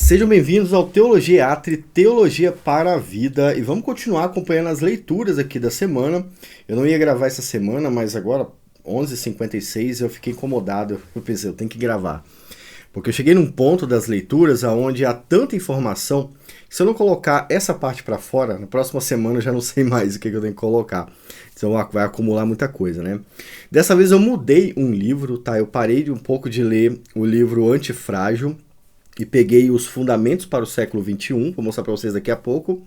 Sejam bem-vindos ao Teologia Atri, Teologia para a Vida, e vamos continuar acompanhando as leituras aqui da semana. Eu não ia gravar essa semana, mas agora, 11h56, eu fiquei incomodado, eu pensei, eu tenho que gravar. Porque eu cheguei num ponto das leituras onde há tanta informação, que se eu não colocar essa parte para fora, na próxima semana eu já não sei mais o que eu tenho que colocar. Então vai acumular muita coisa, né? Dessa vez eu mudei um livro, tá? Eu parei um pouco de ler o livro Antifrágil, e peguei os fundamentos para o século XXI, vou mostrar para vocês daqui a pouco.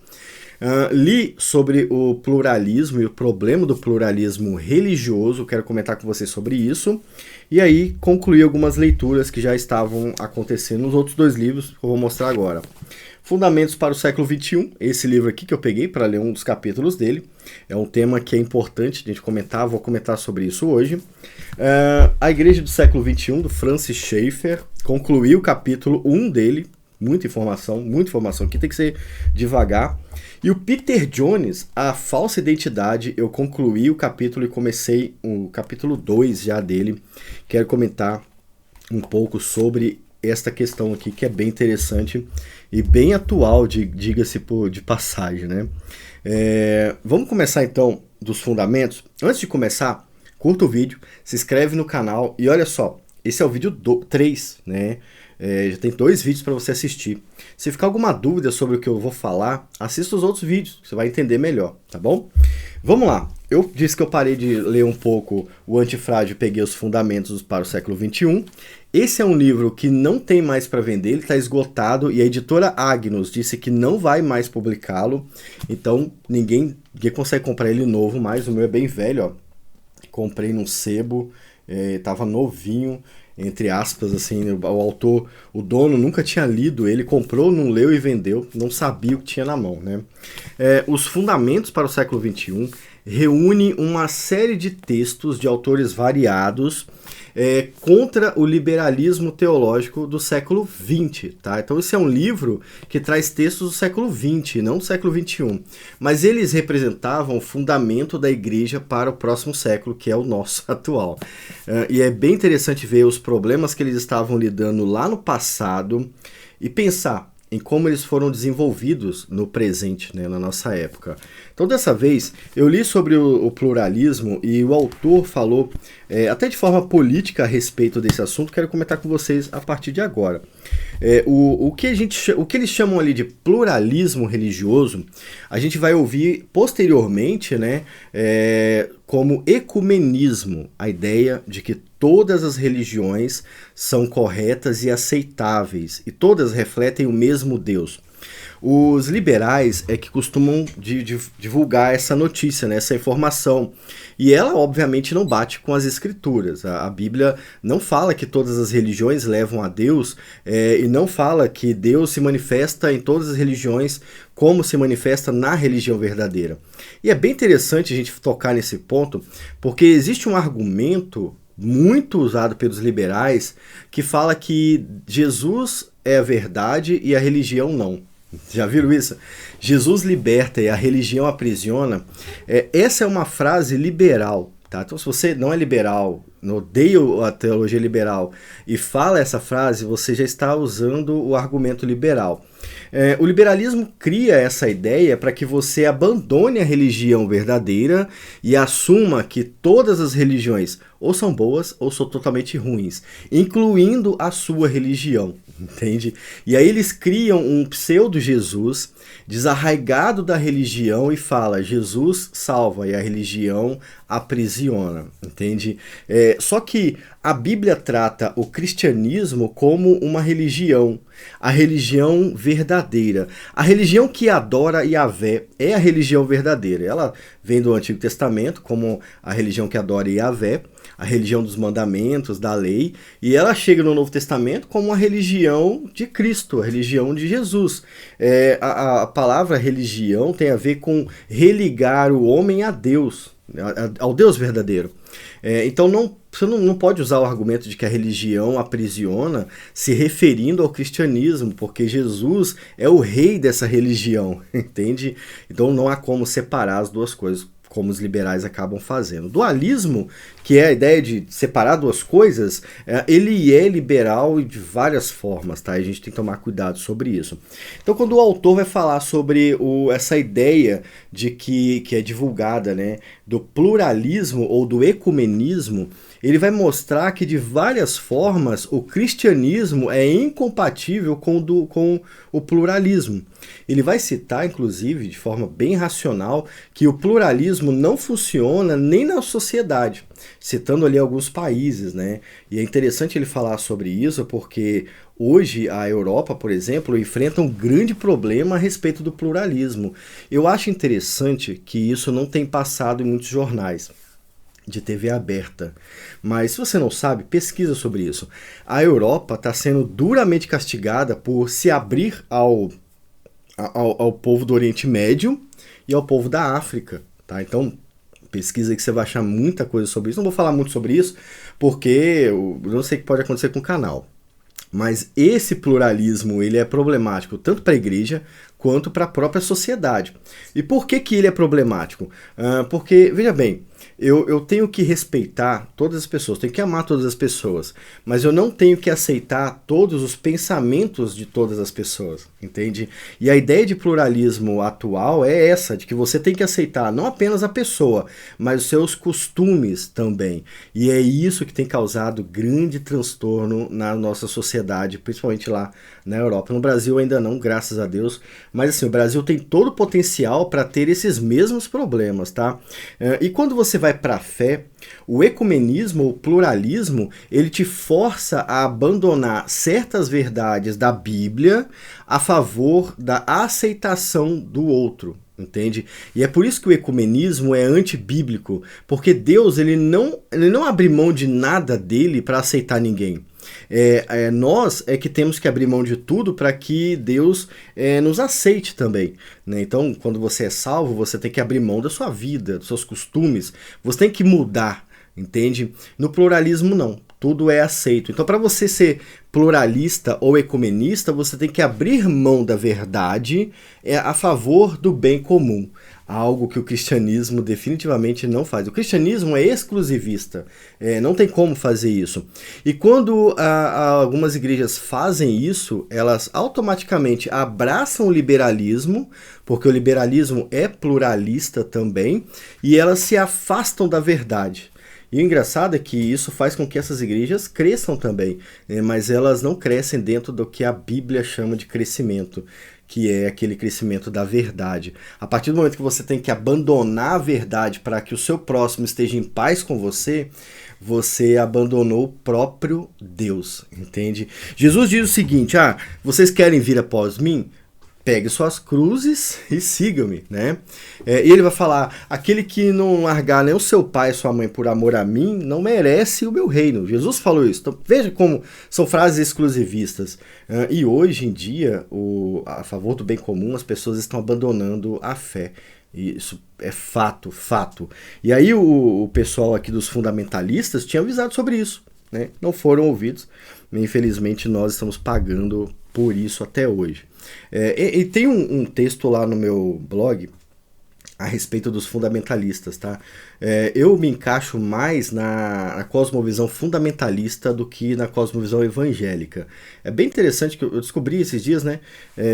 Li sobre o pluralismo e o problema do pluralismo religioso, quero comentar com vocês sobre isso. E aí concluí algumas leituras que já estavam acontecendo nos outros dois livros que eu vou mostrar agora. Fundamentos para o século XXI, esse livro aqui que eu peguei para ler um dos capítulos dele. É um tema que é importante a gente comentar, vou comentar sobre isso hoje. A Igreja do século XXI, do Francis Schaeffer, concluí o capítulo 1 dele. Muita informação aqui, tem que ser devagar. E o Peter Jones, A Falsa Identidade, eu concluí o capítulo e comecei o capítulo 2 já dele. Quero comentar um pouco sobre esta questão aqui, que é bem interessante e bem atual, diga-se de passagem, né? Vamos começar então dos fundamentos. Antes de começar, curta o vídeo, se inscreve no canal e olha só, esse é o vídeo 3, né? Já tem 2 vídeos para você assistir. Se ficar alguma dúvida sobre o que eu vou falar, assista os outros vídeos, você vai entender melhor, tá bom? Vamos lá. Eu disse que eu parei de ler um pouco o Antifrágil e peguei os fundamentos para o século XXI. Esse é um livro que não tem mais para vender, ele está esgotado e a editora Agnus disse que não vai mais publicá-lo. Então ninguém consegue comprar ele novo mais, o meu é bem velho, ó. Comprei num sebo, tava novinho, entre aspas, assim, o autor, o dono nunca tinha lido ele, comprou, não leu e vendeu, não sabia o que tinha na mão, né? Os Fundamentos para o século XXI reúne uma série de textos de autores variados contra o liberalismo teológico do século XX, tá? Então esse é um livro que traz textos do século XX, não do século XXI, mas eles representavam o fundamento da igreja para o próximo século, que é o nosso atual. E é bem interessante ver os problemas que eles estavam lidando lá no passado e pensar em como eles foram desenvolvidos no presente, né, na nossa época. Então, dessa vez, eu li sobre o pluralismo e o autor falou até de forma política a respeito desse assunto, quero comentar com vocês a partir de agora. O que eles chamam ali de pluralismo religioso, a gente vai ouvir posteriormente, né, como ecumenismo, a ideia de que todas as religiões são corretas e aceitáveis, e todas refletem o mesmo Deus. Os liberais é que costumam divulgar essa notícia, né, essa informação. E ela, obviamente, não bate com as escrituras. A Bíblia não fala que todas as religiões levam a Deus e não fala que Deus se manifesta em todas as religiões como se manifesta na religião verdadeira. E é bem interessante a gente tocar nesse ponto, porque existe um argumento muito usado pelos liberais que fala que Jesus é a verdade e a religião não. Já viram isso? Jesus liberta e a religião aprisiona. Essa é uma frase liberal, tá? Então, se você não é liberal, odeia a teologia liberal e fala essa frase, você já está usando o argumento liberal. O liberalismo cria essa ideia para que você abandone a religião verdadeira e assuma que todas as religiões ou são boas ou são totalmente ruins, incluindo a sua religião, entende? E aí eles criam um pseudo-Jesus desarraigado da religião e fala, Jesus salva e a religião aprisiona, entende? Só que a Bíblia trata o cristianismo como uma religião, a religião verdadeira. A religião que adora Yahvé é a religião verdadeira. Ela vem do Antigo Testamento como a religião que adora Yahvé, a religião dos mandamentos, da lei, e ela chega no Novo Testamento como a religião de Cristo, a religião de Jesus. A palavra religião tem a ver com religar o homem a Deus, ao Deus verdadeiro. Então você não pode usar o argumento de que a religião aprisiona se referindo ao cristianismo, porque Jesus é o rei dessa religião, entende? Então não há como separar as duas coisas. como os liberais acabam fazendo. Dualismo, que é a ideia de separar duas coisas, ele é liberal de várias formas, tá? A gente tem que tomar cuidado sobre isso. Então, quando o autor vai falar sobre essa ideia de que é divulgada, né, do pluralismo ou do ecumenismo, ele vai mostrar que de várias formas o cristianismo é incompatível com o pluralismo. Ele vai citar, inclusive, de forma bem racional, que o pluralismo não funciona nem na sociedade, citando ali alguns países, né? E é interessante ele falar sobre isso porque hoje a Europa, por exemplo, enfrenta um grande problema a respeito do pluralismo. Eu acho interessante que isso não tem passado em muitos jornais de TV aberta. Mas se você não sabe, pesquisa sobre isso. A Europa está sendo duramente castigada por se abrir ao povo do Oriente Médio e ao povo da África, tá? Então, pesquisa aí que você vai achar muita coisa sobre isso. Não vou falar muito sobre isso, porque eu não sei o que pode acontecer com o canal. Mas esse pluralismo, ele é problemático tanto para a igreja quanto para a própria sociedade. E por que ele é problemático? Porque, veja bem, eu tenho que respeitar todas as pessoas, tenho que amar todas as pessoas, mas eu não tenho que aceitar todos os pensamentos de todas as pessoas, entende? E a ideia de pluralismo atual é essa, de que você tem que aceitar não apenas a pessoa, mas os seus costumes também. E é isso que tem causado grande transtorno na nossa sociedade, principalmente lá na Europa. No Brasil ainda não, graças a Deus, mas assim, o Brasil tem todo o potencial para ter esses mesmos problemas, tá? E quando você vai para a fé, o ecumenismo, o pluralismo, ele te força a abandonar certas verdades da Bíblia a favor da aceitação do outro, entende? E é por isso que o ecumenismo é antibíblico, porque Deus ele não abre mão de nada dele para aceitar ninguém. Nós é que temos que abrir mão de tudo para que Deus nos aceite também, né? Então, quando você é salvo, você tem que abrir mão da sua vida, dos seus costumes, você tem que mudar, entende? No pluralismo, não. Tudo é aceito. Então, para você ser pluralista ou ecumenista, você tem que abrir mão da verdade a favor do bem comum. Algo que o cristianismo definitivamente não faz. O cristianismo é exclusivista, não tem como fazer isso. E quando algumas igrejas fazem isso, elas automaticamente abraçam o liberalismo, porque o liberalismo é pluralista também, e elas se afastam da verdade. E o engraçado é que isso faz com que essas igrejas cresçam também, mas elas não crescem dentro do que a Bíblia chama de crescimento, que é aquele crescimento da verdade. A partir do momento que você tem que abandonar a verdade para que o seu próximo esteja em paz com você, você abandonou o próprio Deus, entende? Jesus diz o seguinte, vocês querem vir após mim? Pegue suas cruzes e sigam-me, né? E ele vai falar, aquele que não largar nem o seu pai e sua mãe por amor a mim, não merece o meu reino. Jesus falou isso. Então, veja como são frases exclusivistas. E hoje em dia, a favor do bem comum, as pessoas estão abandonando a fé. Isso é fato. E aí o pessoal aqui dos fundamentalistas tinha avisado sobre isso, né? Não foram ouvidos. Infelizmente, nós estamos pagando por isso até hoje. E tem um texto lá no meu blog a respeito dos fundamentalistas, tá? Eu me encaixo mais na cosmovisão fundamentalista do que na cosmovisão evangélica. É bem interessante que eu descobri esses dias, né,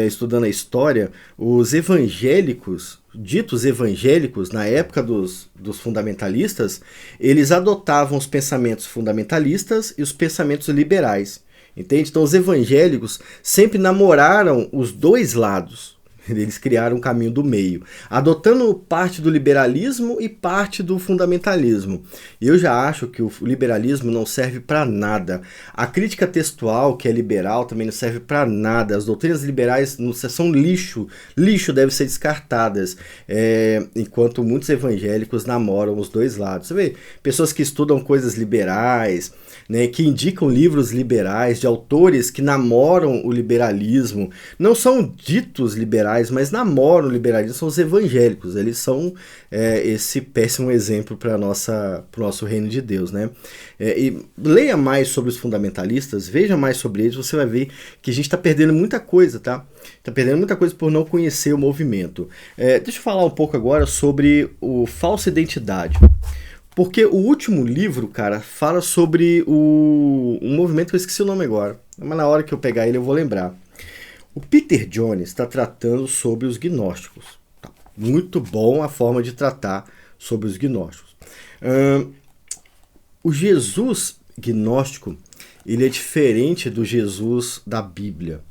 estudando a história, os evangélicos, ditos evangélicos, na época dos fundamentalistas, eles adotavam os pensamentos fundamentalistas e os pensamentos liberais. Entende? Então os evangélicos sempre namoraram os dois lados. Eles criaram um caminho do meio, adotando parte do liberalismo e parte do fundamentalismo. Eu já acho que o liberalismo não serve para nada. A crítica textual, que é liberal, também não serve para nada. As doutrinas liberais são lixo. Lixo devem ser descartadas. Enquanto muitos evangélicos namoram os dois lados. Você vê, pessoas que estudam coisas liberais, né, que indicam livros liberais, de autores que namoram o liberalismo, não são ditos liberais, liberais, mas namoram o liberalismo são os evangélicos. Eles são esse péssimo exemplo para o nosso reino de Deus, né? E leia mais sobre os fundamentalistas, veja mais sobre eles, você vai ver que a gente está perdendo muita coisa, tá? Está perdendo muita coisa por não conhecer o movimento. Deixa eu falar um pouco agora sobre o falsa identidade. Porque o último livro, cara, fala sobre um movimento que eu esqueci o nome agora, mas na hora que eu pegar ele eu vou lembrar. O Peter Jones está tratando sobre os gnósticos. Tá muito bom a forma de tratar sobre os gnósticos. O Jesus gnóstico, ele é diferente do Jesus da Bíblia.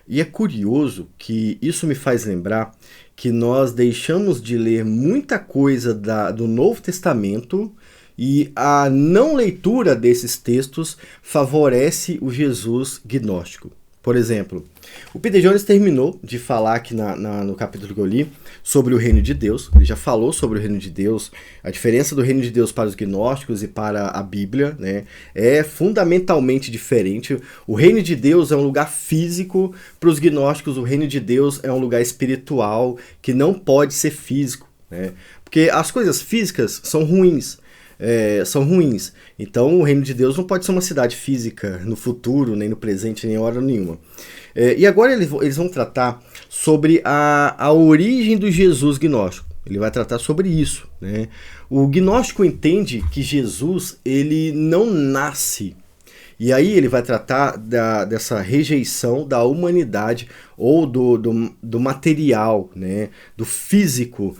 E é curioso que isso me faz lembrar que nós deixamos de ler muita coisa do Novo Testamento e a não leitura desses textos favorece o Jesus gnóstico. Por exemplo, o Peter Jones terminou de falar aqui no capítulo que eu li sobre o reino de Deus. Ele já falou sobre o reino de Deus, a diferença do reino de Deus para os gnósticos e para a Bíblia, né? É fundamentalmente diferente. O reino de Deus é um lugar físico, para os gnósticos o reino de Deus é um lugar espiritual que não pode ser físico, né? Porque as coisas físicas são ruins. São ruins. Então o reino de Deus não pode ser uma cidade física no futuro, nem no presente, nem em hora nenhuma. E agora eles vão tratar sobre a origem do Jesus gnóstico. Ele vai tratar sobre isso, né? O gnóstico entende que Jesus ele não nasce. E aí ele vai tratar dessa rejeição da humanidade ou do material, né, do físico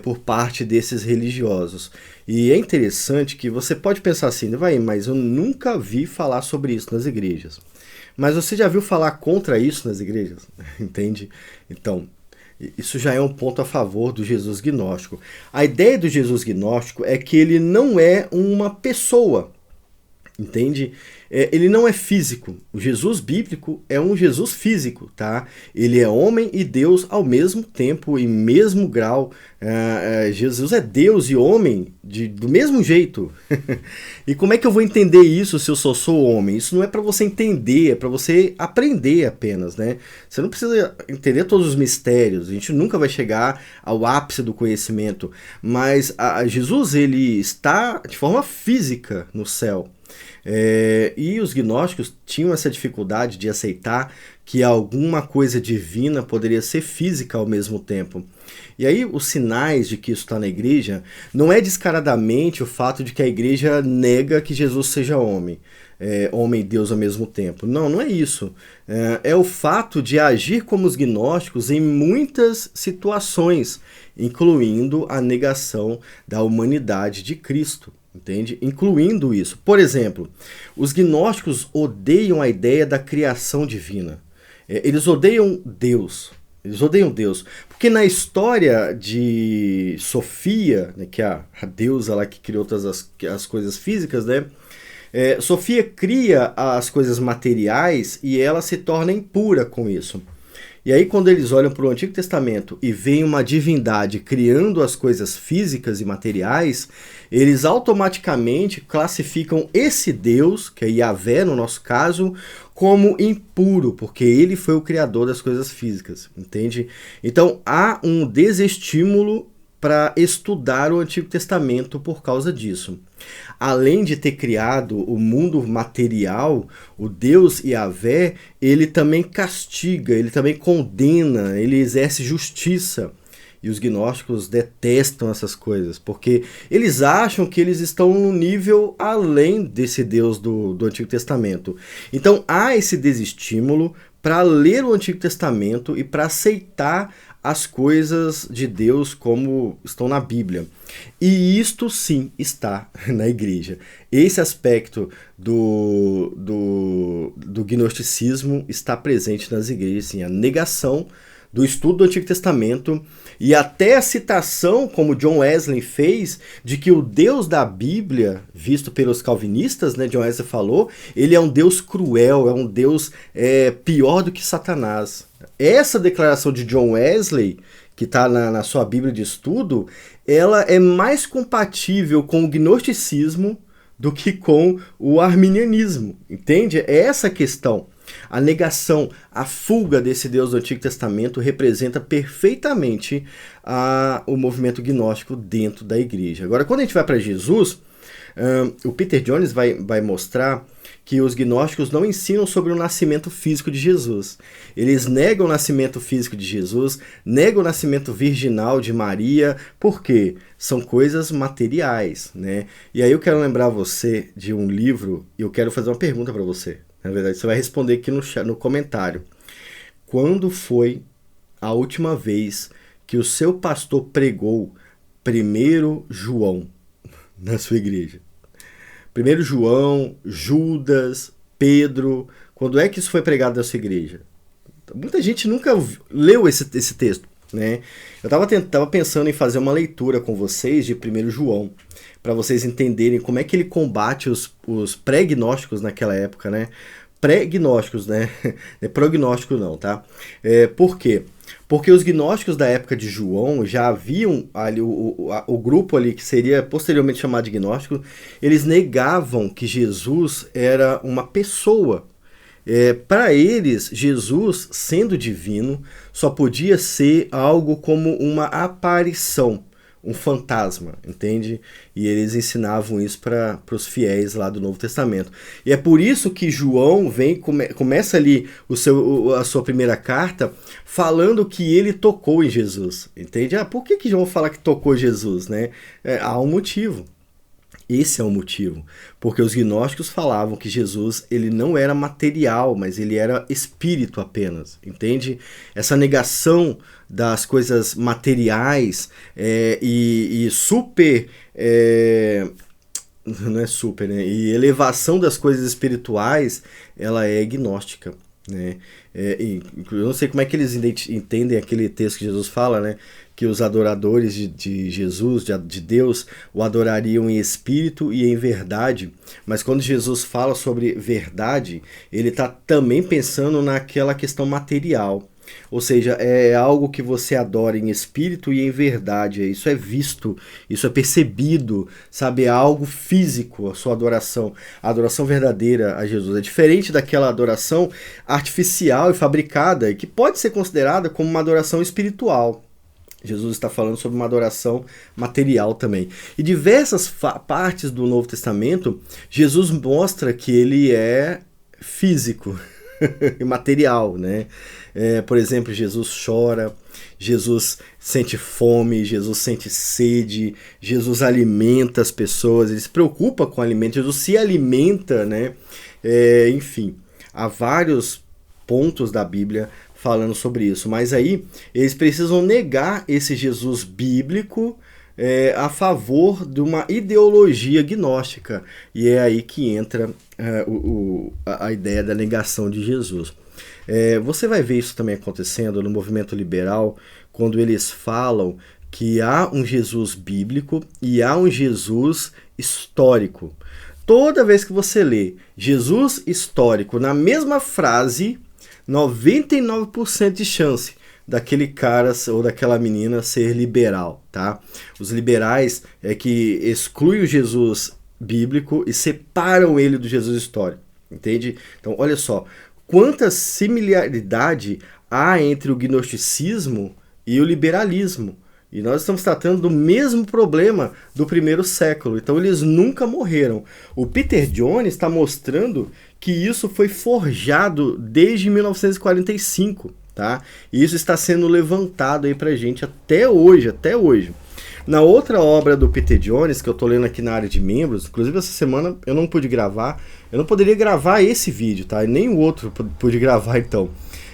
por parte desses religiosos. E é interessante que você pode pensar assim, mas eu nunca vi falar sobre isso nas igrejas. Mas você já viu falar contra isso nas igrejas? Entende? Então, isso já é um ponto a favor do Jesus gnóstico. A ideia do Jesus gnóstico é que ele não é uma pessoa. Entende? Ele não é físico. O Jesus bíblico é um Jesus físico, tá? Ele é homem e Deus ao mesmo tempo, em mesmo grau. Jesus é Deus e homem do mesmo jeito. E como é que eu vou entender isso se eu só sou homem? Isso não é para você entender, é para você aprender apenas, né? Você não precisa entender todos os mistérios. A gente nunca vai chegar ao ápice do conhecimento. Mas Jesus, ele está de forma física no céu. E os gnósticos tinham essa dificuldade de aceitar que alguma coisa divina poderia ser física ao mesmo tempo. E aí os sinais de que isso está na igreja não é descaradamente o fato de que a igreja nega que Jesus seja homem. Homem e Deus ao mesmo tempo. Não é isso. É o fato de agir como os gnósticos em muitas situações, incluindo a negação da humanidade de Cristo. Entende? Incluindo isso. Por exemplo, os gnósticos odeiam a ideia da criação divina. Eles odeiam Deus. Eles odeiam Deus. Porque na história de Sofia, né, que é a deusa lá que criou todas as coisas físicas, né? Sofia cria as coisas materiais e ela se torna impura com isso. E aí quando eles olham para o Antigo Testamento e veem uma divindade criando as coisas físicas e materiais, eles automaticamente classificam esse Deus, que é Yahvé no nosso caso, como impuro, porque ele foi o criador das coisas físicas, entende? Então há um desestímulo para estudar o Antigo Testamento por causa disso. Além de ter criado o mundo material, o Deus Yahvé, ele também castiga, ele também condena, ele exerce justiça. E os gnósticos detestam essas coisas, porque eles acham que eles estão no nível além desse Deus do Antigo Testamento. Então há esse desestímulo para ler o Antigo Testamento e para aceitar as coisas de Deus como estão na Bíblia. E isto sim está na igreja. Esse aspecto do gnosticismo está presente nas igrejas, sim, a negação do estudo do Antigo Testamento e até a citação, como John Wesley fez, de que o Deus da Bíblia, visto pelos calvinistas, né, John Wesley falou, ele é um Deus cruel, é um Deus pior do que Satanás. Essa declaração de John Wesley, que está na sua Bíblia de estudo, ela é mais compatível com o gnosticismo do que com o arminianismo, entende? É essa a questão. A negação, a fuga desse Deus do Antigo Testamento representa perfeitamente o movimento gnóstico dentro da igreja. Agora, quando a gente vai para Jesus, o Peter Jones vai mostrar que os gnósticos não ensinam sobre o nascimento físico de Jesus. Eles negam o nascimento físico de Jesus, negam o nascimento virginal de Maria, porque são coisas materiais, né? E aí eu quero lembrar você de um livro, e eu quero fazer uma pergunta para você. Na verdade, você vai responder aqui no comentário. Quando foi a última vez que o seu pastor pregou 1 João na sua igreja? 1 João, Judas, Pedro, quando é que isso foi pregado na sua igreja? Muita gente nunca leu esse texto, né? Eu estava pensando em fazer uma leitura com vocês de 1 João, para vocês entenderem como é que ele combate os pré-gnósticos naquela época, né? Pré-gnósticos, né? Não é prognóstico não, tá? Por quê? Porque os gnósticos da época de João já haviam ali o grupo ali que seria posteriormente chamado de gnóstico, eles negavam que Jesus era uma pessoa. Para eles, Jesus, sendo divino, só podia ser algo como uma aparição, um fantasma, entende? E eles ensinavam isso para os fiéis lá do Novo Testamento. E é por isso que João começa ali a sua primeira carta falando que ele tocou em Jesus, entende? Por que João fala que tocou Jesus, né? Há um motivo. Esse é o motivo, porque os gnósticos falavam que Jesus ele não era material, mas ele era espírito apenas, entende? Essa negação das coisas materiais e super... não é super, né? E elevação das coisas espirituais, ela é gnóstica, né? Eu não sei como é que eles entendem aquele texto que Jesus fala, né? Que os adoradores de Jesus, de Deus, o adorariam em espírito e em verdade. Mas quando Jesus fala sobre verdade, ele está também pensando naquela questão material. Ou seja, é algo que você adora em espírito e em verdade. Isso é visto, isso é percebido, sabe? É algo físico, a sua adoração. A adoração verdadeira a Jesus. É diferente daquela adoração artificial e fabricada, que pode ser considerada como uma adoração espiritual. Jesus está falando sobre uma adoração material também. E diversas partes do Novo Testamento, Jesus mostra que ele é físico e material, né? Por exemplo, Jesus chora, Jesus sente fome, Jesus sente sede, Jesus alimenta as pessoas, ele se preocupa com o alimento, Jesus se alimenta, né? Enfim, há vários pontos da Bíblia falando sobre isso, mas aí eles precisam negar esse Jesus bíblico a favor de uma ideologia gnóstica, e é aí que entra a ideia da negação de Jesus. Você vai ver isso também acontecendo no movimento liberal, quando eles falam que há um Jesus bíblico e há um Jesus histórico. Toda vez que você lê Jesus histórico na mesma frase, 99% de chance daquele cara ou daquela menina ser liberal, tá? Os liberais é que excluem o Jesus bíblico e separam ele do Jesus histórico, entende? Então, olha só, quanta similaridade há entre o gnosticismo e o liberalismo. E nós estamos tratando do mesmo problema do primeiro século. Então eles nunca morreram. O Peter Jones está mostrando que isso foi forjado desde 1945, tá? E isso está sendo levantado aí pra gente até hoje, até hoje. Na outra obra do Peter Jones, que eu tô lendo aqui na área de membros, inclusive essa semana eu não pude gravar, eu não poderia gravar esse vídeo, tá? E nem o outro pude gravar então.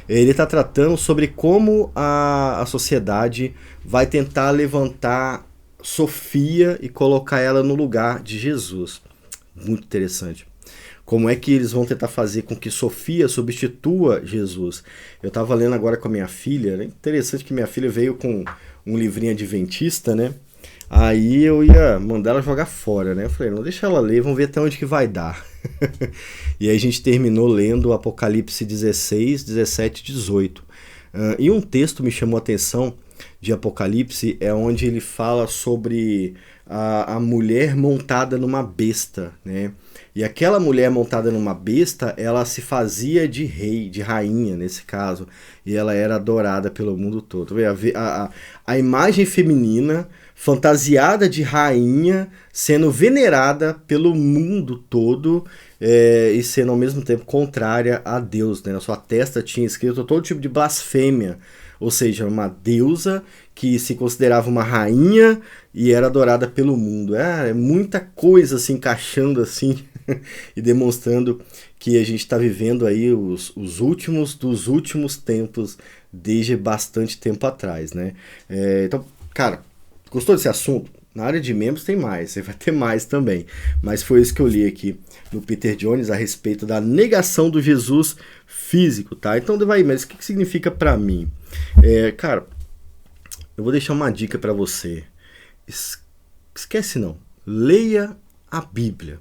Ele está tratando sobre como a sociedade vai tentar levantar Sofia e colocar ela no lugar de Jesus. Muito interessante. Como é que eles vão tentar fazer com que Sofia substitua Jesus? Eu estava lendo agora com a minha filha, é interessante que minha filha veio com um livrinho adventista, né? Aí eu ia mandar ela jogar fora, né? Eu falei, não, deixa ela ler, vamos ver até onde que vai dar. E aí a gente terminou lendo Apocalipse 16, 17 e 18. E um texto me chamou a atenção de Apocalipse, é onde ele fala sobre a mulher montada numa besta, né? E aquela mulher montada numa besta, ela se fazia de rei, de rainha nesse caso, e ela era adorada pelo mundo todo. A imagem feminina, fantasiada de rainha, sendo venerada pelo mundo todo, e sendo ao mesmo tempo contrária a Deus, né? Na sua testa tinha escrito todo tipo de blasfêmia, ou seja, uma deusa que se considerava uma rainha e era adorada pelo mundo. É muita coisa se encaixando assim e demonstrando que a gente está vivendo aí os últimos dos últimos tempos desde bastante tempo atrás, né? Então, cara, gostou desse assunto? Na área de membros tem mais, você vai ter mais também. Mas foi isso que eu li aqui no Peter Jones a respeito da negação do Jesus físico, tá? Então, mas o que significa para mim? Cara, eu vou deixar uma dica para você. Esquece não. Leia a Bíblia.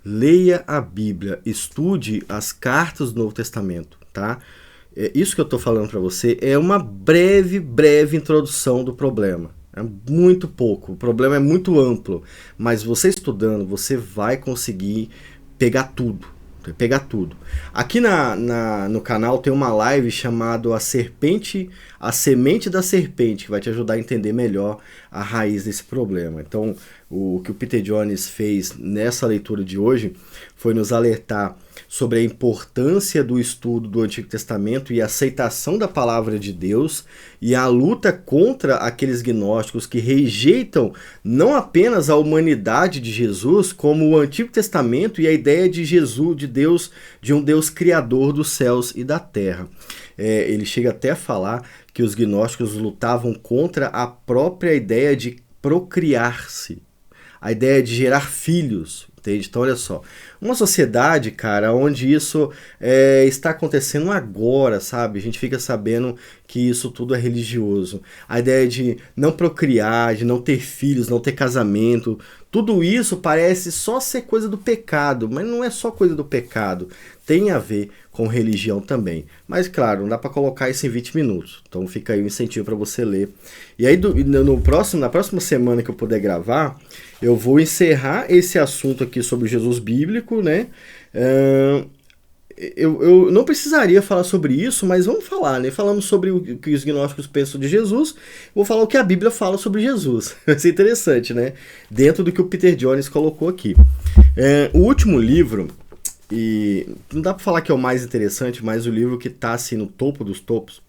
Leia a Bíblia. Estude as cartas do Novo Testamento, tá? Isso que eu estou falando para você é uma breve introdução do problema. É muito pouco. O problema é muito amplo. Mas você estudando, você vai conseguir pegar tudo. Aqui no canal tem uma live chamada A Semente da Serpente, que vai te ajudar a entender melhor a raiz desse problema. Então, o que o Peter Jones fez nessa leitura de hoje foi nos alertar sobre a importância do estudo do Antigo Testamento e a aceitação da palavra de Deus e a luta contra aqueles gnósticos que rejeitam não apenas a humanidade de Jesus, como o Antigo Testamento e a ideia de Jesus, de Deus, de um Deus criador dos céus e da terra. Ele chega até a falar que os gnósticos lutavam contra a própria ideia de procriar-se, a ideia de gerar filhos, entende? Então, olha só, uma sociedade, cara, onde isso está acontecendo agora, sabe? A gente fica sabendo que isso tudo é religioso. A ideia de não procriar, de não ter filhos, não ter casamento, tudo isso parece só ser coisa do pecado, mas não é só coisa do pecado. Tem a ver com religião também. Mas, claro, não dá para colocar isso em 20 minutos. Então fica aí um incentivo para você ler. E aí, na próxima semana que eu puder gravar, eu vou encerrar esse assunto aqui sobre Jesus bíblico, né? Eu não precisaria falar sobre isso, mas vamos falar, né? Falamos sobre o que os gnósticos pensam de Jesus, vou falar o que a Bíblia fala sobre Jesus. Vai ser interessante, né? Dentro do que o Peter Jones colocou aqui. O último livro, e não dá para falar que é o mais interessante, mas o livro que tá assim no topo dos topos.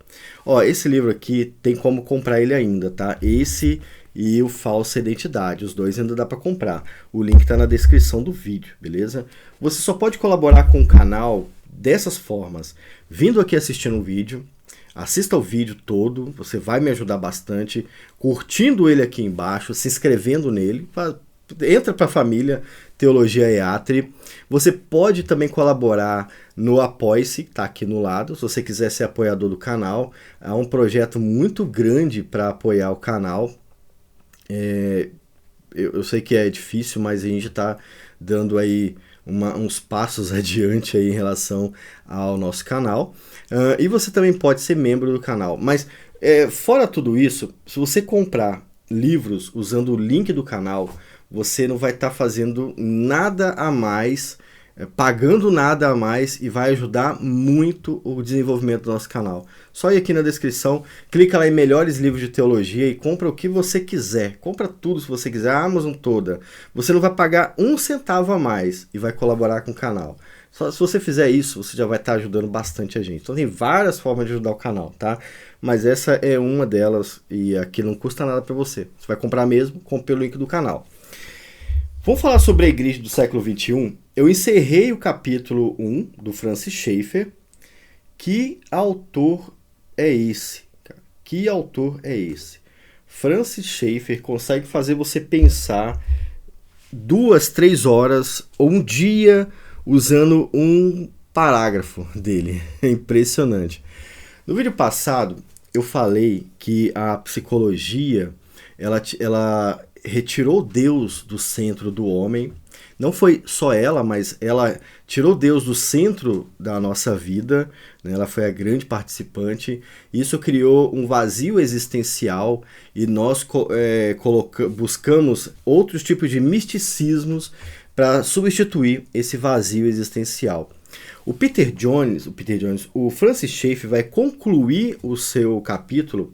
Ó, esse livro aqui tem como comprar ele ainda, tá? Esse e o Falsa Identidade, os dois ainda dá para comprar. O link tá na descrição do vídeo, beleza? Você só pode colaborar com o canal dessas formas, vindo aqui assistindo o vídeo, assista o vídeo todo, você vai me ajudar bastante, curtindo ele aqui embaixo, se inscrevendo nele, entra para a família Teologia EATRI. Você pode também colaborar no Apoie-se, tá aqui no lado, se você quiser ser apoiador do canal. É um projeto muito grande para apoiar o canal. Eu sei que é difícil, mas a gente está dando aí uns passos adiante aí em relação ao nosso canal. E você também pode ser membro do canal. Mas fora tudo isso, se você comprar livros usando o link do canal, você não vai estar fazendo nada a mais, pagando nada a mais, e vai ajudar muito o desenvolvimento do nosso canal. Só ir aqui na descrição, clica lá em melhores livros de teologia e compra o que você quiser. Compra tudo se você quiser, a Amazon toda. Você não vai pagar um centavo a mais e vai colaborar com o canal. Só se você fizer isso, você já vai estar ajudando bastante a gente. Então tem várias formas de ajudar o canal, tá? Mas essa é uma delas e aqui não custa nada para você. Você vai comprar mesmo, compra pelo link do canal. Vamos falar sobre a igreja do século XXI. Eu encerrei o capítulo 1 do Francis Schaeffer. Que autor é esse? Que autor é esse? Francis Schaeffer consegue fazer você pensar 2, 3 horas ou um dia usando um parágrafo dele. É impressionante. No vídeo passado, eu falei que a psicologia, ela retirou Deus do centro do homem. Não foi só ela, mas ela tirou Deus do centro da nossa vida, né? Ela foi a grande participante. Isso criou um vazio existencial e nós buscamos outros tipos de misticismos para substituir esse vazio existencial. O Francis Schaeffer vai concluir o seu capítulo,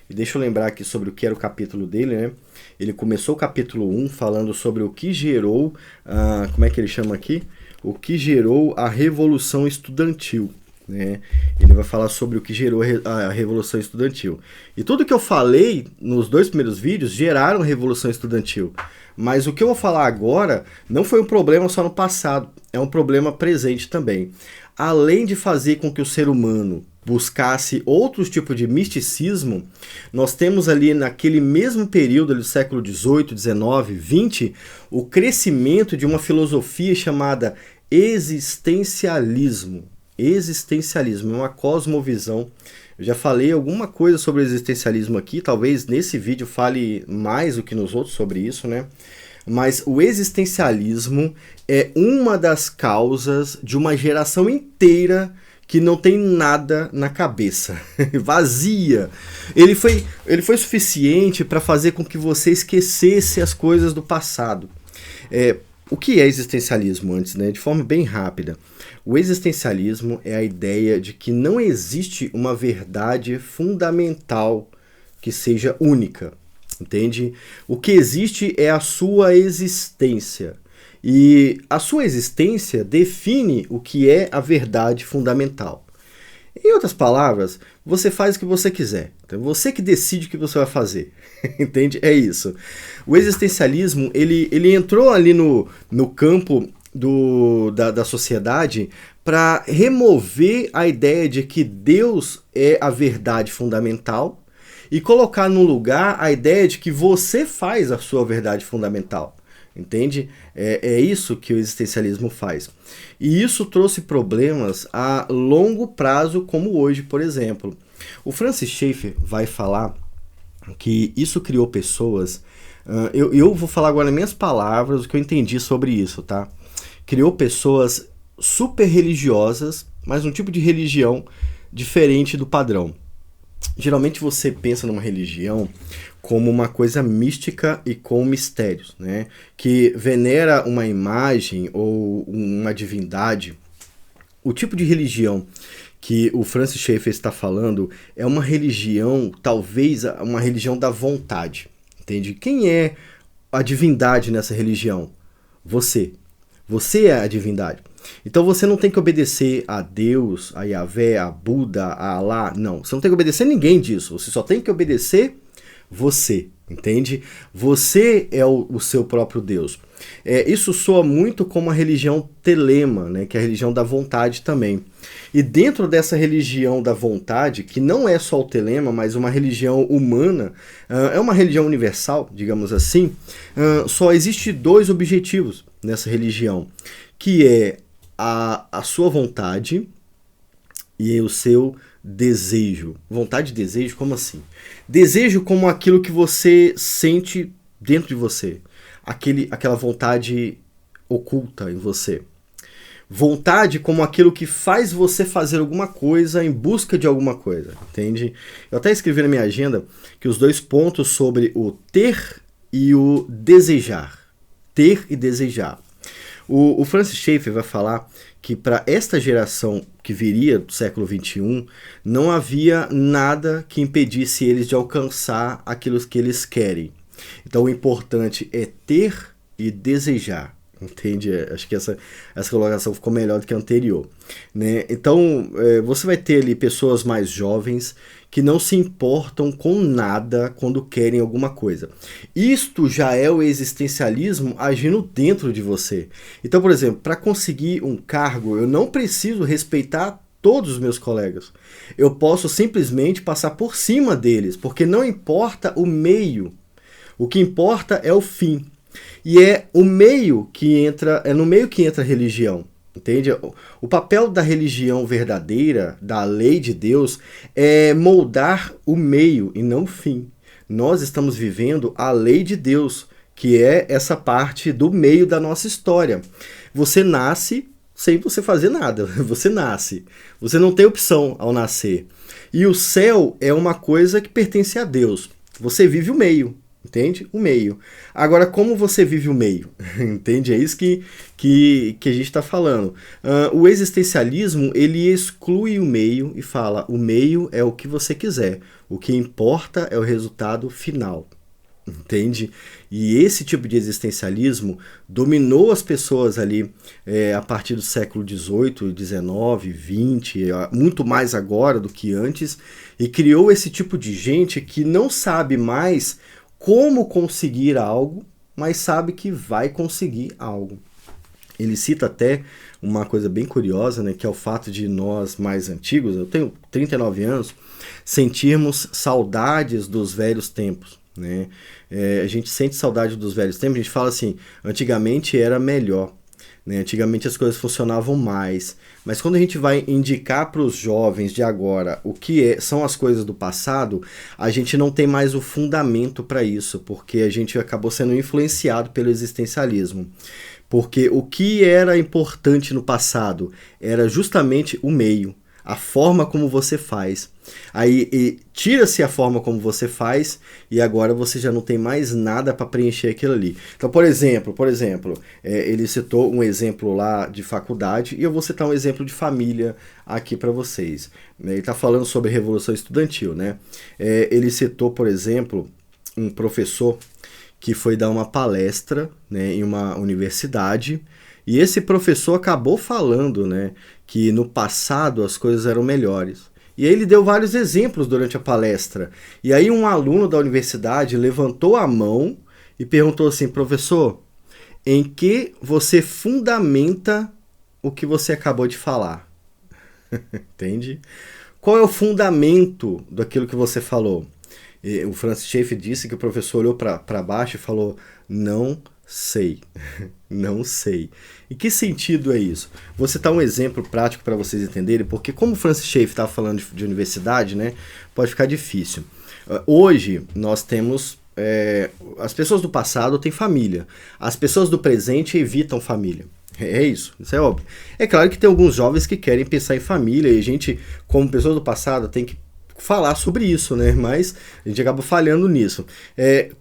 e deixa eu lembrar aqui sobre o que era o capítulo dele, né? Ele começou o capítulo 1 falando sobre o que gerou, como é que ele chama aqui? O que gerou a Revolução Estudantil. Né? Ele vai falar sobre o que gerou a Revolução Estudantil. E tudo que eu falei nos 2 primeiros vídeos geraram a Revolução Estudantil. Mas o que eu vou falar agora não foi um problema só no passado, é um problema presente também. Além de fazer com que o ser humano buscasse outros tipos de misticismo, nós temos ali naquele mesmo período do século XVIII, XIX, XX, o crescimento de uma filosofia chamada existencialismo. Existencialismo, é uma cosmovisão. Eu já falei alguma coisa sobre o existencialismo aqui, talvez nesse vídeo fale mais do que nos outros sobre isso, né? Mas o existencialismo é uma das causas de uma geração inteira que não tem nada na cabeça, vazia. Ele foi suficiente para fazer com que você esquecesse as coisas do passado. O que é existencialismo antes, né? De forma bem rápida. O existencialismo é a ideia de que não existe uma verdade fundamental que seja única, entende? O que existe é a sua existência. E a sua existência define o que é a verdade fundamental. Em outras palavras, você faz o que você quiser. Então, você que decide o que você vai fazer. Entende? É isso. O existencialismo, ele entrou ali no campo da sociedade para remover a ideia de que Deus é a verdade fundamental e colocar no lugar a ideia de que você faz a sua verdade fundamental. Entende? É isso que o existencialismo faz. E isso trouxe problemas a longo prazo, como hoje, por exemplo. O Francis Schaeffer vai falar que isso criou pessoas... Eu vou falar agora nas minhas palavras o que eu entendi sobre isso, tá? Criou pessoas super religiosas, mas um tipo de religião diferente do padrão. Geralmente você pensa numa religião como uma coisa mística e com mistérios, né? Que venera uma imagem ou uma divindade. O tipo de religião que o Francis Schaeffer está falando é uma religião, talvez uma religião da vontade, entende? Quem é a divindade nessa religião? Você. Você é a divindade. Então você não tem que obedecer a Deus, a Yahvé, a Buda, a Alá. Não, você não tem que obedecer a ninguém disso. Você só tem que obedecer você, entende? Você é o seu próprio Deus. Isso soa muito como a religião telema, né, que é a religião da vontade também. E dentro dessa religião da vontade, que não é só o telema, mas uma religião humana, é uma religião universal, digamos assim, só existe 2 objetivos nessa religião, que é a sua vontade e o seu desejo. Vontade e desejo, como assim? Desejo como aquilo que você sente dentro de você. Aquela vontade oculta em você. Vontade como aquilo que faz você fazer alguma coisa em busca de alguma coisa, entende? Eu até escrevi na minha agenda que os 2 pontos sobre o ter e o desejar. Ter e desejar. O Francis Schaeffer vai falar que para esta geração que viria do século XXI, não havia nada que impedisse eles de alcançar aquilo que eles querem. Então o importante é ter e desejar. Entende? Acho que essa colocação ficou melhor do que a anterior, né? Então você vai ter ali pessoas mais jovens que não se importam com nada quando querem alguma coisa. Isto já é o existencialismo agindo dentro de você. Então, por exemplo, para conseguir um cargo, eu não preciso respeitar todos os meus colegas. Eu posso simplesmente passar por cima deles, porque não importa o meio. O que importa é o fim. E é o meio que entra, no meio que entra a religião, entende? O papel da religião verdadeira, da lei de Deus, é moldar o meio e não o fim. Nós estamos vivendo a lei de Deus, que é essa parte do meio da nossa história. Você nasce sem você fazer nada, você nasce. Você não tem opção ao nascer. E o céu é uma coisa que pertence a Deus. Você vive o meio. entende? O meio. Agora, como você vive o meio? Entende? É isso que a gente está falando. O existencialismo, ele exclui o meio e fala, o meio é o que você quiser, o que importa é o resultado final. Entende? E esse tipo de existencialismo dominou as pessoas ali a partir do século XVIII, XIX, XX, muito mais agora do que antes, e criou esse tipo de gente que não sabe mais como conseguir algo, mas sabe que vai conseguir algo. Ele cita até uma coisa bem curiosa, né, que é o fato de nós mais antigos, eu tenho 39 anos, sentirmos saudades dos velhos tempos. Né? A gente sente saudade dos velhos tempos, a gente fala assim, antigamente era melhor, né? Antigamente as coisas funcionavam mais, mas quando a gente vai indicar para os jovens de agora o que são as coisas do passado, a gente não tem mais o fundamento para isso, porque a gente acabou sendo influenciado pelo existencialismo. Porque o que era importante no passado era justamente o meio, a forma como você faz. Aí tira-se a forma como você faz e agora você já não tem mais nada para preencher aquilo ali. Então, por exemplo, ele citou um exemplo lá de faculdade e eu vou citar um exemplo de família aqui para vocês. Ele está falando sobre a Revolução Estudantil, né? Ele citou, por exemplo, um professor que foi dar uma palestra, né, em uma universidade. E esse professor acabou falando, né, que no passado as coisas eram melhores. E aí ele deu vários exemplos durante a palestra. E aí um aluno da universidade levantou a mão e perguntou assim, professor, em que você fundamenta o que você acabou de falar? Entende? Qual é o fundamento daquilo que você falou? E o Francis Schaeffer disse que o professor olhou para baixo e falou, não sei, não sei. E que sentido é isso? Vou citar um exemplo prático para vocês entenderem, porque como o Francis Schaeffer estava falando de universidade, né, pode ficar difícil. Hoje nós temos, as pessoas do passado têm família, as pessoas do presente evitam família. É isso é óbvio. É claro que tem alguns jovens que querem pensar em família e a gente, como pessoas do passado, tem que falar sobre isso, né? Mas a gente acaba falhando nisso.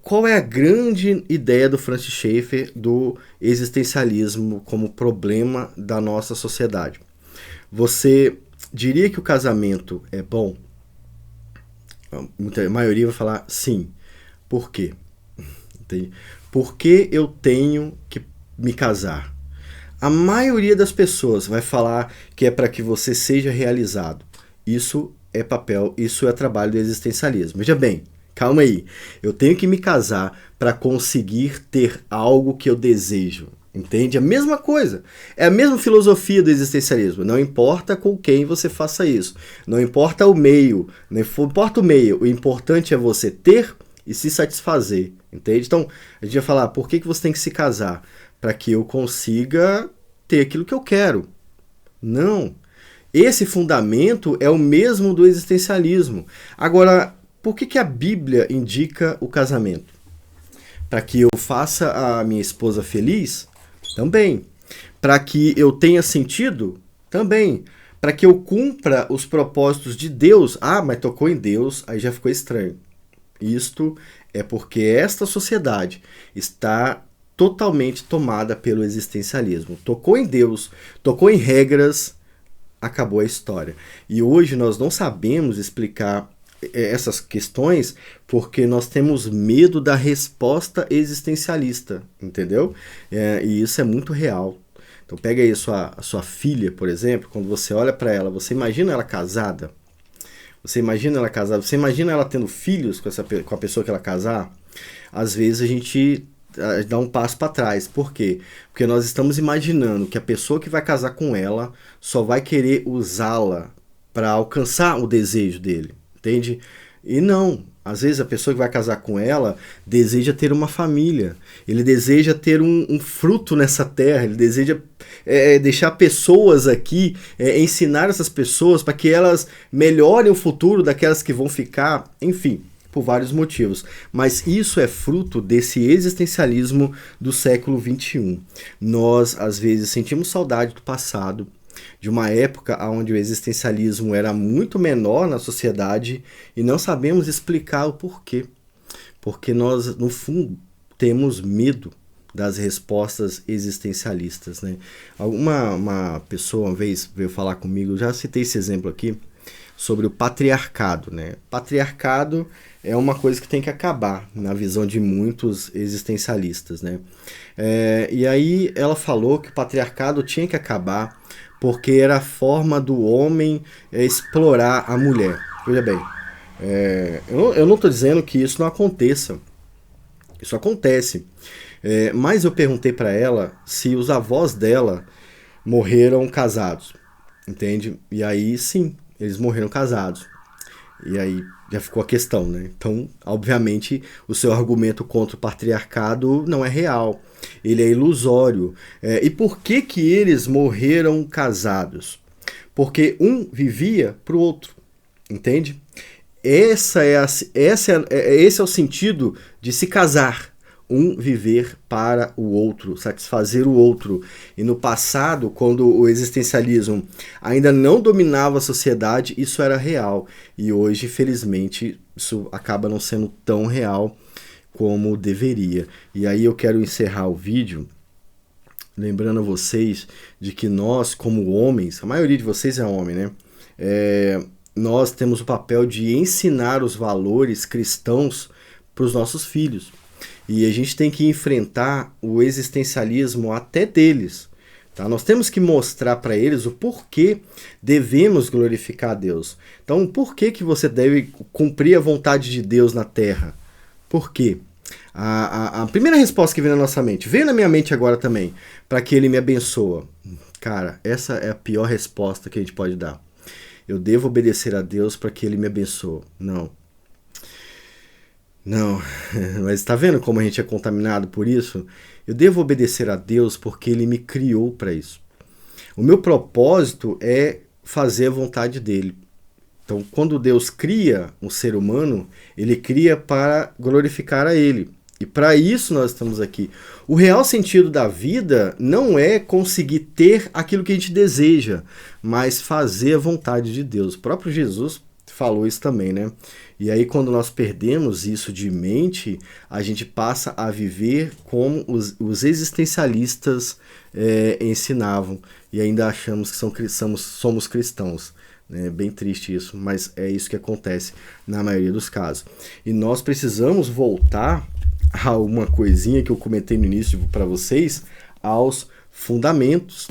Qual é a grande ideia do Francis Schaeffer do existencialismo como problema da nossa sociedade? Você diria que o casamento é bom? A maioria vai falar sim. Por quê? Entende? Por que eu tenho que me casar? A maioria das pessoas vai falar que é para que você seja realizado. Isso é trabalho do existencialismo. Veja bem, calma aí. Eu tenho que me casar para conseguir ter algo que eu desejo. Entende? A mesma coisa. É a mesma filosofia do existencialismo. Não importa com quem você faça isso. Não importa o meio. Não importa o meio. O importante é você ter e se satisfazer. Entende? Então, a gente vai falar, por que você tem que se casar? Para que eu consiga ter aquilo que eu quero. Não. Esse fundamento é o mesmo do existencialismo. Agora, por que a Bíblia indica o casamento? Para que eu faça a minha esposa feliz? Também. Para que eu tenha sentido? Também. Para que eu cumpra os propósitos de Deus? Ah, mas tocou em Deus, aí já ficou estranho. Isto é porque esta sociedade está totalmente tomada pelo existencialismo. Tocou em Deus, tocou em regras, acabou a história. E hoje nós não sabemos explicar essas questões porque nós temos medo da resposta existencialista, entendeu? E isso é muito real. Então pega aí a sua filha, por exemplo, quando você olha para ela, você imagina ela casada? Você imagina ela casada? Você imagina ela tendo filhos com a pessoa que ela casar? Às vezes a gente dá um passo para trás. Por quê? Porque nós estamos imaginando que a pessoa que vai casar com ela só vai querer usá-la para alcançar o desejo dele, entende? E não. Às vezes a pessoa que vai casar com ela deseja ter uma família, ele deseja ter um fruto nessa terra, ele deseja deixar pessoas aqui, ensinar essas pessoas para que elas melhorem o futuro daquelas que vão ficar, enfim, por vários motivos. Mas isso é fruto desse existencialismo do século XXI. Nós, às vezes, sentimos saudade do passado, de uma época onde o existencialismo era muito menor na sociedade e não sabemos explicar o porquê. porque nós, no fundo, temos medo das respostas existencialistas, né? Uma pessoa uma vez veio falar comigo, eu já citei esse exemplo aqui, sobre o patriarcado, né? Patriarcado é uma coisa que tem que acabar, na visão de muitos existencialistas, né? E aí ela falou que o patriarcado tinha que acabar porque era a forma do homem explorar a mulher. Veja bem, eu não estou dizendo que isso não aconteça. Isso acontece. Mas eu perguntei para ela se os avós dela morreram casados, entende? E aí sim, eles morreram casados. E aí já ficou a questão, né? Então, obviamente, o seu argumento contra o patriarcado não é real. Ele é ilusório. E por que que eles morreram casados? Porque um vivia para o outro, entende? Esse é o sentido de se casar. Um viver para o outro, satisfazer o outro. E no passado, quando o existencialismo ainda não dominava a sociedade, isso era real. E hoje, felizmente, isso acaba não sendo tão real como deveria. E aí eu quero encerrar o vídeo lembrando a vocês de que nós, como homens, a maioria de vocês é homem, né? Nós temos o papel de ensinar os valores cristãos para os nossos filhos. E a gente tem que enfrentar o existencialismo até deles. Tá? Nós temos que mostrar para eles o porquê devemos glorificar a Deus. Então, por que você deve cumprir a vontade de Deus na terra? Por quê? A primeira resposta que vem na nossa mente, veio na minha mente agora também, para que Ele me abençoa. Cara, essa é a pior resposta que a gente pode dar. Eu devo obedecer a Deus para que Ele me abençoe. Não, mas está vendo como a gente é contaminado por isso? Eu devo obedecer a Deus porque Ele me criou para isso. O meu propósito é fazer a vontade dEle. Então, quando Deus cria um ser humano, Ele cria para glorificar a Ele. E para isso nós estamos aqui. O real sentido da vida não é conseguir ter aquilo que a gente deseja, mas fazer a vontade de Deus. O próprio Jesus falou isso também, né? E aí quando nós perdemos isso de mente, a gente passa a viver como os existencialistas ensinavam e ainda achamos que somos cristãos. É bem triste isso, mas é isso que acontece na maioria dos casos. E nós precisamos voltar a uma coisinha que eu comentei no início para vocês, aos fundamentos.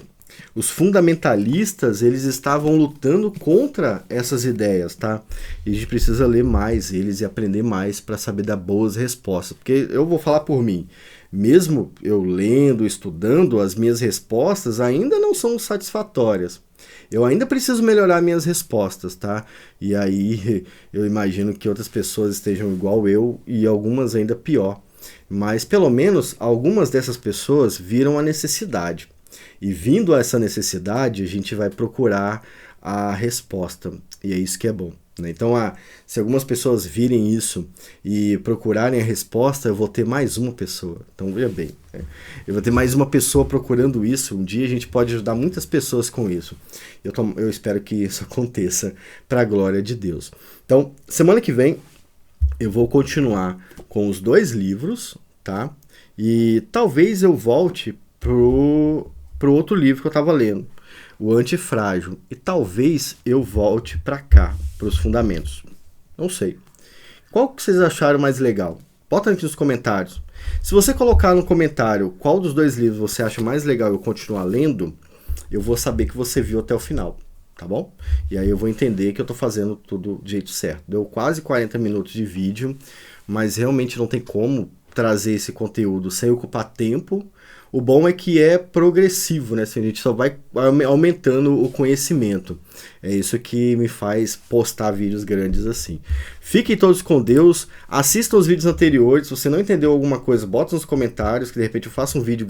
Os fundamentalistas, eles estavam lutando contra essas ideias, tá? E a gente precisa ler mais eles e aprender mais para saber dar boas respostas. Porque eu vou falar por mim, mesmo eu lendo, estudando, as minhas respostas ainda não são satisfatórias. Eu ainda preciso melhorar minhas respostas, tá? E aí eu imagino que outras pessoas estejam igual eu e algumas ainda pior. Mas pelo menos algumas dessas pessoas viram a necessidade. E vindo a essa necessidade, a gente vai procurar a resposta. E é isso que é bom, né? Então, se algumas pessoas virem isso e procurarem a resposta, eu vou ter mais uma pessoa. Então, veja bem, né? Eu vou ter mais uma pessoa procurando isso. Um dia a gente pode ajudar muitas pessoas com isso. Eu espero que isso aconteça para a glória de Deus. Então, semana que vem, eu vou continuar com os 2 livros, tá? E talvez eu volte pro outro livro que eu estava lendo, o Antifrágil, e talvez eu volte para cá, para os fundamentos. Não sei. Qual que vocês acharam mais legal? Bota aqui nos comentários. Se você colocar no comentário qual dos 2 livros você acha mais legal eu continuar lendo, eu vou saber que você viu até o final, tá bom? E aí eu vou entender que eu estou fazendo tudo do jeito certo. Deu quase 40 minutos de vídeo, mas realmente não tem como trazer esse conteúdo sem ocupar tempo. O bom é que é progressivo, né? A gente só vai aumentando o conhecimento. É isso que me faz postar vídeos grandes assim. Fiquem todos com Deus. Assistam os vídeos anteriores. Se você não entendeu alguma coisa, bota nos comentários, que de repente eu faço um vídeo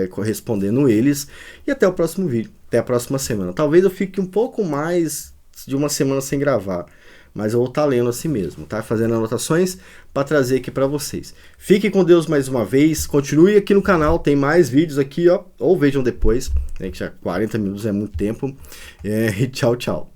correspondendo eles. E até o próximo vídeo. Até a próxima semana. Talvez eu fique um pouco mais de uma semana sem gravar. Mas eu vou estar lendo assim mesmo, tá? Fazendo anotações para trazer aqui para vocês. Fiquem com Deus mais uma vez. Continue aqui no canal, tem mais vídeos aqui, ó. Ou vejam depois, né, que já 40 minutos é muito tempo. E tchau, tchau.